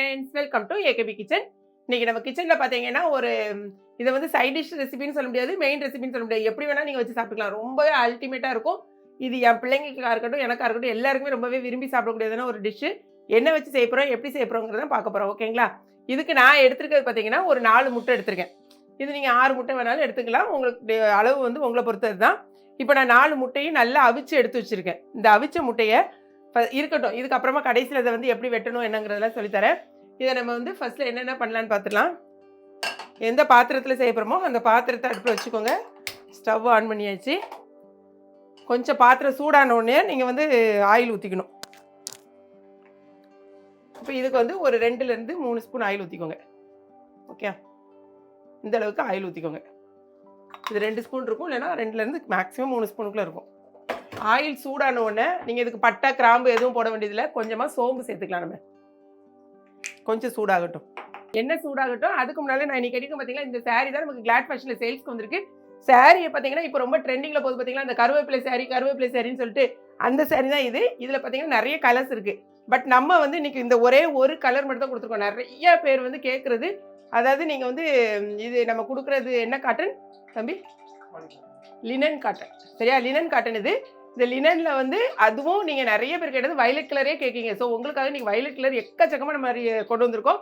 Friends, welcome to AKP kitchen. இன்னைக்கு நம்ம கிச்சன்ல பாத்தீங்கன்னா ஒரு இதை வந்து சைட் டிஷ் ரெசிபின்னு சொல்ல முடியாது, மெயின் ரெசிபின்னு சொல்ல முடியாது. எப்படி வேணா நீங்க வச்சு சாப்பிட்டுக்கலாம். ரொம்பவே அல்டிமேட்டா இருக்கும். இது என் பிள்ளைங்களுக்கா இருக்கட்டும், எனக்கா இருக்கட்டும், எல்லாருக்குமே ரொம்பவே விரும்பி சாப்பிடக்கூடியதான ஒரு டிஷ். என்ன வச்சு செய்ய போறோம், எப்படி செய்ய போறோங்கிறத பார்க்க போறோம். ஓகேங்களா? இதுக்கு நான் எடுத்துருக்கிறது பாத்தீங்கன்னா ஒரு 4 முட்டை எடுத்திருக்கேன். இது நீங்க 6 முட்டை வேணாலும் எடுத்துக்கலாம். உங்களுக்கு அளவு வந்து உங்களை பொறுத்தது தான். இப்போ நான் 4 முட்டையும் நல்லா அவிச்சு எடுத்து வச்சிருக்கேன். இந்த அவிச்ச முட்டையை இருக்கட்டும், இதுக்கப்புறமா கடைசியில் இதை வந்து எப்படி வெட்டணும் என்னங்கிறதெல்லாம் சொல்லித்தரேன். இதை நம்ம வந்து ஃபர்ஸ்ட்ல என்னென்ன பண்ணலான்னு பார்த்துக்கலாம். எந்த பாத்திரத்தில் செய்ய போகிறோமோ அந்த பாத்திரத்தை அடுப்பில் வச்சுக்கோங்க. ஸ்டவ் ஆன் பண்ணியாச்சு. கொஞ்சம் பாத்திரம் சூடான உடனே நீங்கள் வந்து ஆயில் ஊற்றிக்கணும். இப்போ இதுக்கு வந்து ஒரு 2லேருந்து 3 ஸ்பூன் ஆயில் ஊற்றிக்கோங்க. ஓகே, இந்த அளவுக்கு ஆயில் ஊற்றிக்கோங்க. இது 2 ஸ்பூன் இருக்கும், இல்லைன்னா 2லேருந்து மேக்ஸிமம் 3 ஸ்பூனுக்குள்ளே இருக்கும். ஆயில் சூடான உடனே நீங்கள் இதுக்கு பட்டை கிராம்பு எதுவும் போட வேண்டியதில்லை. கொஞ்சமாக சோம்பு சேர்த்துக்கலாம். நம்ம கொஞ்சம் சூடாகட்டும், எண்ணெய் சூடாகட்டும். அதுக்கு முன்னாலே நான் இன்னைக்கு கிடைக்கும் பார்த்தீங்கன்னா இந்த சாரீ தான் நமக்கு கிளாட் ஃபேஷனில் சேல்ஸ்க்கு வந்திருக்கு. சாரியை பார்த்தீங்கன்னா இப்போ ரொம்ப ட்ரெண்டிங்கில் போகுது. பார்த்தீங்கன்னா இந்த கருவேப்பிலை சாரின்னு சொல்லிட்டு அந்த சாரீ தான் இது. இதில் பார்த்தீங்கன்னா நிறைய கலர்ஸ் இருக்குது. பட் நம்ம வந்து இன்னைக்கு இந்த ஒரே ஒரு கலர் மட்டும் தான் கொடுத்துருக்கோம். நிறைய பேர் வந்து கேட்குறது, அதாவது நீங்கள் வந்து இது நம்ம கொடுக்குறது என்ன காட்டன் தம்பி? Linen cotton. சரியா? Linen cotton. இந்த லினனில் வந்து அதுவும் நீங்கள் நிறைய பேர் கேட்டது வயலட் கலரே கேட்குங்க. ஸோ உங்களுக்காக நீங்கள் வயலட் கலர் எக்கச்சக்கமாக நம்ம கொண்டு வந்திருக்கோம்.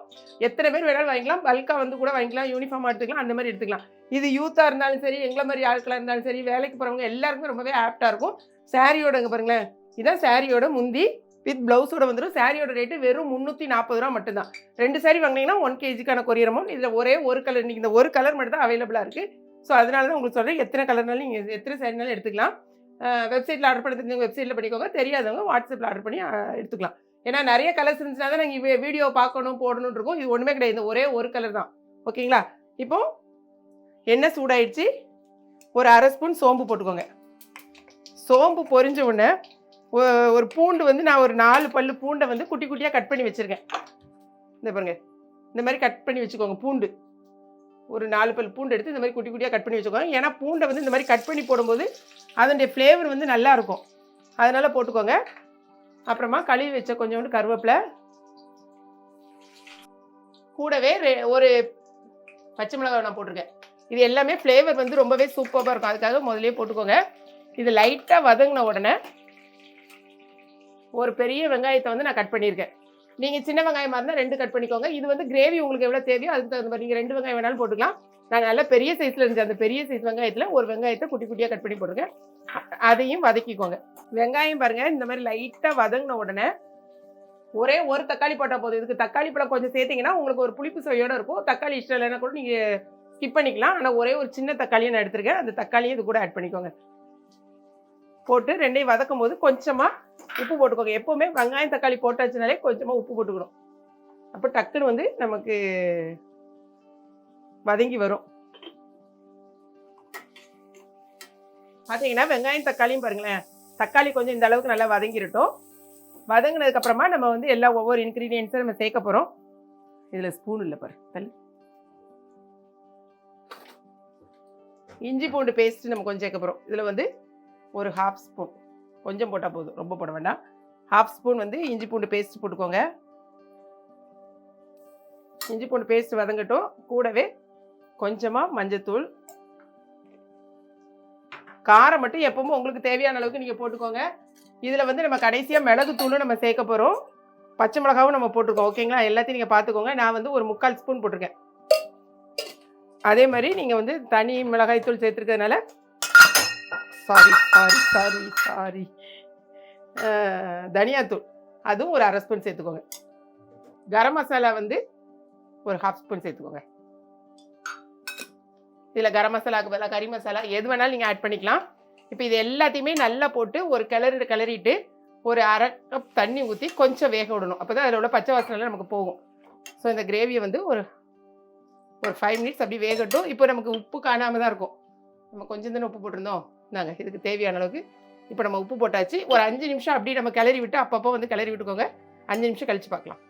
எத்தனை பேர் வேணாலும் வாங்கிக்கலாம். பல்காக வந்து கூட வாங்கிக்கலாம், யூனிஃபார்மாக எடுத்துக்கலாம், அந்த மாதிரி எடுத்துக்கலாம். இது யூத்தாக இருந்தாலும் சரி, எங்களை மாதிரி ஆட்களாக இருந்தாலும் சரி, வேலைக்கு போகிறவங்க எல்லாருக்குமே ரொம்பவே ஆப்டாக இருக்கும். சாரியோட இங்கே பாருங்களேன், இதான் சாரியோட முந்தி வித் ப்ளவுஸோட வந்துடும். சாரியோட ரேட்டு வெறும் 340 ரூபா மட்டும்தான். 2 சாரி வாங்கினீங்கன்னா 1 kgக்கான கொரியர் அமௌண்ட். இதில் ஒரே ஒரு கலர், இன்றைக்கி இந்த ஒரு கலர் மட்டும் தான் அவைலபிளாக இருக்குது. ஸோ அதனால தான் உங்களுக்கு சொல்கிறேன், எத்தனை கலர்னாலும் நீங்கள் எத்தனை சாரினாலும் எடுத்துக்கலாம். வெப்சைட்டில் ஆர்டர் பண்ணி தெரிஞ்சவங்க வெப்சைட்டில் பண்ணிக்கோங்க, தெரியாதவங்க வாட்ஸ்அப்பில் ஆர்டர் பண்ணி எடுத்துக்கலாம். ஏன்னா நிறைய கலர்ஸ் இருந்துச்சுன்னா தான் நாங்கள் வீடியோ பார்க்கணும் போடணும்னு இருக்கும். இது ஒன்றுமே கிடையாது, ஒரே ஒரு கலர் தான். ஓகேங்களா? இப்போது எண்ணெய் சூடாயிடுச்சு. ஒரு 1/2 ஸ்பூன் சோம்பு போட்டுக்கோங்க. சோம்பு பொரிஞ்ச உடனே ஒரு பூண்டு வந்து நான் ஒரு 4 பல்லு பூண்டை வந்து குட்டி குட்டியாக கட் பண்ணி வச்சுருக்கேன். இந்த பாருங்க, இந்த மாதிரி கட் பண்ணி வச்சுக்கோங்க. பூண்டு ஒரு 4 பல் பூண்டு எடுத்து இந்த மாதிரி குட்டி குட்டியாக கட் பண்ணி வச்சுக்கோங்க. ஏன்னா பூண்டை வந்து இந்த மாதிரி கட் பண்ணி போடும்போது அதனுடைய ஃப்ளேவர் வந்து நல்லா இருக்கும், அதனால் போட்டுக்கோங்க. அப்புறமா கழுவி வச்ச கொஞ்சோண்டு கருவேப்பிலை, கூடவே ஒரு பச்சை மிளகாய் நான் போட்டிருக்கேன். இது எல்லாமே ஃப்ளேவர் வந்து ரொம்பவே சூப்பராக இருக்கும், அதுக்காக முதலே போட்டுக்கோங்க. இது லைட்டாக வதங்கின உடனே ஒரு பெரிய வெங்காயத்தை வந்து நான் கட் பண்ணியிருக்கேன். நீங்கள் சின்ன வெங்காயமாக இருந்தால் 2 கட் பண்ணிக்கோங்க. இது வந்து கிரேவி உங்களுக்கு எவ்வளோ தேவையோ அதுக்கு தகுந்த மாதிரி நீங்கள் 2 வெங்காயம் வேணாலும் போட்டுக்கலாம். நான் நல்லா பெரிய சைஸில் இருந்துச்சு, அந்த பெரிய சைஸ் வெங்காயத்தில் ஒரு வெங்காயத்தை குட்டி குட்டியாக கட் பண்ணி போட்டுருக்கேன். அதையும் வதக்கிக்கோங்க. வெங்காயம் பாருங்கள் இந்த மாதிரி லைட்டாக வதங்கின உடனே ஒரே ஒரு தக்காளி போட்டால் போதும். இதுக்கு தக்காளி பழம் கொஞ்சம் சேர்த்திங்கன்னா உங்களுக்கு ஒரு புளிப்பு சுவையோடு இருக்கும். தக்காளி இஷ்டம் இல்லைன்னா கூட நீங்கள் ஸ்கிப் பண்ணிக்கலாம். ஆனால் ஒரே ஒரு சின்ன தக்காளியை நான் எடுத்துருக்கேன். அந்த தக்காளியும் இது கூட ஆட் பண்ணிக்கோங்க. போட்டு ரெண்டையும் வதக்கும் போது கொஞ்சமாக உப்பு போட்டுக்கோங்க. எப்போவுமே வெங்காயம் தக்காளி போட்டாச்சுனாலே கொஞ்சமாக உப்பு போட்டுக்கணும். அப்போ டக்குன்னு வந்து நமக்கு வதங்கி வரும். பார்த்தீங்கன்னா வெங்காயம் தக்காளியும் பாருங்களேன், தக்காளி கொஞ்சம் இந்த அளவுக்கு நல்லா வதங்கிடட்டும். வதங்கினதுக்கப்புறமா நம்ம வந்து எல்லா ஒவ்வொரு இன்க்ரீடியன்ஸும் நம்ம சேர்க்க போகிறோம். இதில் ஸ்பூன் இல்லை பாரு, தள்ளி. இஞ்சி பூண்டு பேஸ்ட்டு நம்ம கொஞ்சம் சேர்க்க போகிறோம். இதில் வந்து ஒரு 1/2 ஸ்பூன், கொஞ்சம் போட்டால் போதும், ரொம்ப போட வேண்டாம். 1/2 ஸ்பூன் வந்து இஞ்சி பூண்டு பேஸ்ட் போட்டுக்கோங்க. இஞ்சி பூண்டு பேஸ்ட் வதங்கட்டும். கூடவே கொஞ்சமாக மஞ்சத்தூள். காரம் மட்டும் எப்பவும் உங்களுக்கு தேவையான அளவுக்கு நீங்கள் போட்டுக்கோங்க. இதில் வந்து நம்ம கடைசியாக மிளகுத்தூளும் நம்ம சேர்க்க போகிறோம். பச்சை மிளகாவும் நம்ம போட்டிருக்கோம். ஓகேங்களா? எல்லாத்தையும் நீங்கள் பார்த்துக்கோங்க. நான் வந்து ஒரு 3/4 ஸ்பூன் போட்டிருக்கேன். அதே மாதிரி நீங்கள் வந்து தனி மிளகாய்த்தூள் சேர்த்துருக்கிறதுனால சாரி தனியாத்தூள் அதுவும் ஒரு 1/2 ஸ்பூன் சேர்த்துக்கோங்க. கரம் மசாலா வந்து ஒரு 1/2 ஸ்பூன் சேர்த்துக்கோங்க. இதில் கரம் மசாலாவுக்கு பதிலாக கறி மசாலா எது வேணாலும் நீங்கள் ஆட் பண்ணிக்கலாம். இப்போ இது எல்லாத்தையுமே நல்லா போட்டு ஒரு கிளறிட்டு ஒரு 1/2 கப் தண்ணி ஊற்றி கொஞ்சம் வேக விடணும். அப்போ தான் அதில் உள்ள பச்சை வாசனைலாம் நமக்கு போகும். ஸோ இந்த கிரேவியை வந்து ஒரு 5 மினிட்ஸ் அப்படி வேகட்டும். இப்போ நமக்கு உப்பு காணாமல் தான் இருக்கும். நம்ம கொஞ்சம் தானே உப்பு போட்டிருந்தோம். நாங்கள் இதுக்கு தேவையான அளவுக்கு இப்போ நம்ம உப்பு போட்டாச்சு. ஒரு 5 நிமிஷம் அப்படி நம்ம கிளறி விட்டு அப்பப்போ வந்து கிளறி விட்டுக்கோங்க. 5 நிமிஷம் கழித்து பார்க்கலாம்.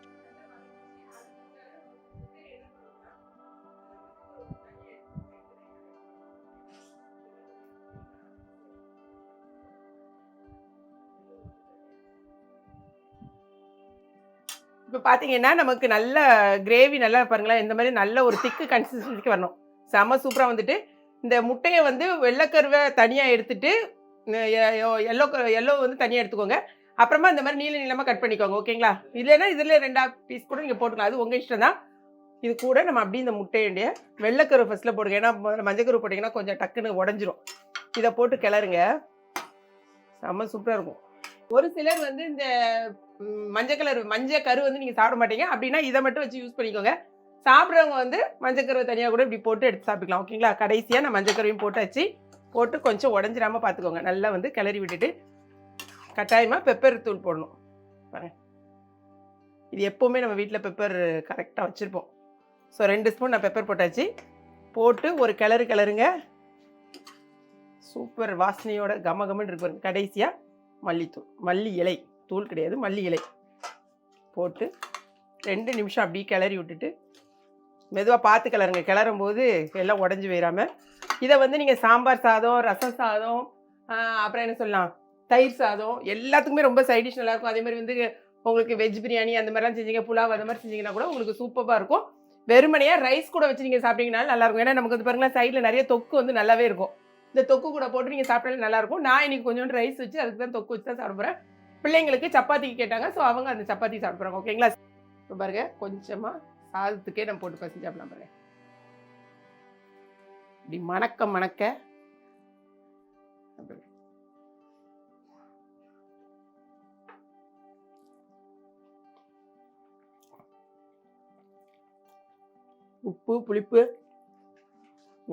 இப்போ இப்போ பார்த்தீங்கன்னா நமக்கு நல்ல கிரேவி நல்லா பாருங்களேன், இந்த மாதிரி நல்ல ஒரு திக்கு கன்சிஸ்டன்சிக்கு வரணும். செம்ம சூப்பராக வந்துட்டு இந்த முட்டையை வந்து வெள்ளைக்கருவை தனியாக எடுத்துட்டு எல்லோ வந்து தனியாக எடுத்துக்கோங்க. அப்புறமா இந்த மாதிரி நீள நீளமாக கட் பண்ணிக்கோங்க. ஓகேங்களா? இல்லைன்னா இதில் 2 பீஸ் கூட நீங்கள் போட்டுக்கலாம். அது உங்கள் இஷ்டம் தான். இது கூட நம்ம அப்படியே இந்த முட்டையுடைய வெள்ளைக்கருவை ஃபஸ்ட்டில் போடுங்க. ஏன்னா மஞ்சக்கரு போட்டிங்கன்னா கொஞ்சம் டக்குன்னு உடஞ்சிரும். இதை போட்டு கிளறுங்க. செம்ம சூப்பராக இருக்கும். ஒரு சிலர் வந்து இந்த மஞ்சள் கரு வந்து நீங்கள் சாப்பிட மாட்டீங்க. அப்படின்னா இதை மட்டும் வச்சு யூஸ் பண்ணிக்கோங்க. சாப்பிட்றவங்க வந்து மஞ்சக்கருவை தனியாக கூட இப்படி போட்டு எடுத்து சாப்பிட்டுக்கலாம். ஓகேங்களா? கடைசியாக நான் மஞ்சக்கருவையும் போட்டு கொஞ்சம் உடஞ்சிடாமல் பார்த்துக்கோங்க. நல்லா வந்து கிளறி விட்டுட்டு கட்டாயமாக பெப்பர் தூள் போடணும். பாருங்க, இது எப்போவுமே நம்ம வீட்டில் பெப்பர் கரெக்டாக வச்சுருப்போம். ஸோ 2 ஸ்பூன் நான் பெப்பர் போட்டாச்சு. போட்டு ஒரு கிளறுங்க. சூப்பர் வாசனையோட கமகமன்னு இருக்கு பாருங்க. கடைசியாக மல்லித்தூள், மல்லி இலை தூள் கிடையாது, மல்லி இலை போட்டு 2 நிமிஷம் அப்படியே கிளறி விட்டுட்டு மெதுவாக பார்த்து கிளறுங்க. கிளறும் போது எல்லாம் உடஞ்சி போயிடாமல். இதை வந்து நீங்கள் சாம்பார் சாதம், ரசம் சாதம், அப்புறம் என்ன சொல்லலாம், தயிர் சாதம் எல்லாத்துக்குமே ரொம்ப சைடிஷ் நல்லாயிருக்கும். அதே மாதிரி வந்து உங்களுக்கு வெஜ் பிரியாணி அந்த மாதிரிலாம் செஞ்சீங்க, புலாவ் அந்த மாதிரி செஞ்சிங்கன்னா கூட உங்களுக்கு சூப்பராக இருக்கும். வெறுமனையாக ரைஸ் கூட வச்சு நீங்கள் சாப்பிட்டீங்கனாலும் நல்லாயிருக்கும். ஏன்னா நமக்கு வந்து பாருங்களேன், சைடில் நிறைய தொக்கு வந்து நல்லாவே இருக்கும். இந்த தொக்கு கூட போட்டு நீங்கள் சாப்பிட்டாலே நல்லாயிருக்கும். நான் இன்றைக்கி கொஞ்சோண்டு ரைஸ் வச்சு அதுக்கு தான் தொக்கு வச்சு தான் சாப்பிட போகிறேன். பிள்ளைங்களுக்கு சப்பாத்திக்கு கேட்டாங்க. ஸோ அவங்க அந்த சப்பாத்தி சாப்பிட போகிறாங்க. ஓகேங்களா? இப்போ பாருங்க, கொஞ்சமாக சாதத்துக்கே நம்ம போட்டு பசங்க சாப்பிடலாம் பாருங்க. இப்படி மணக்க உப்பு, புளிப்பு,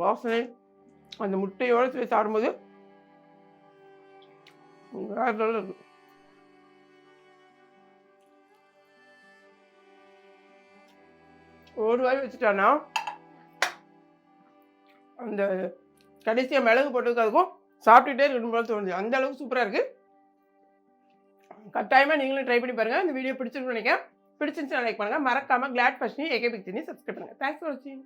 வாசனை அந்த முட்டையோடு சேர்த்து சாப்பிடும்போது வேறு லெவலில் இருக்கு. ஒரு வாய் வச்சுட்டானா அந்த கடைசியாக மிளகு போட்டதுக்கு அதுக்கும் சாப்பிட்டுட்டே இருக்கணும் போல தோணுது. அந்த அளவுக்கு சூப்பராக இருக்குது. கட்டாயமாக நீங்களும் ட்ரை பண்ணி பாருங்கள். இந்த வீடியோ பிடிச்சிருக்குன்னு நினைக்கிறேன். பிடிச்சிருந்துச்சுன்னா லைக் பண்ணுங்கள். மறக்காமல் கிளாட் ஃபர்ஸ்ட் ஏகே பிக்சர்னி சப்ஸ்கிரைப் பண்ணுங்கள். தேங்க்ஸ் ஃபார் வாட்சிங்.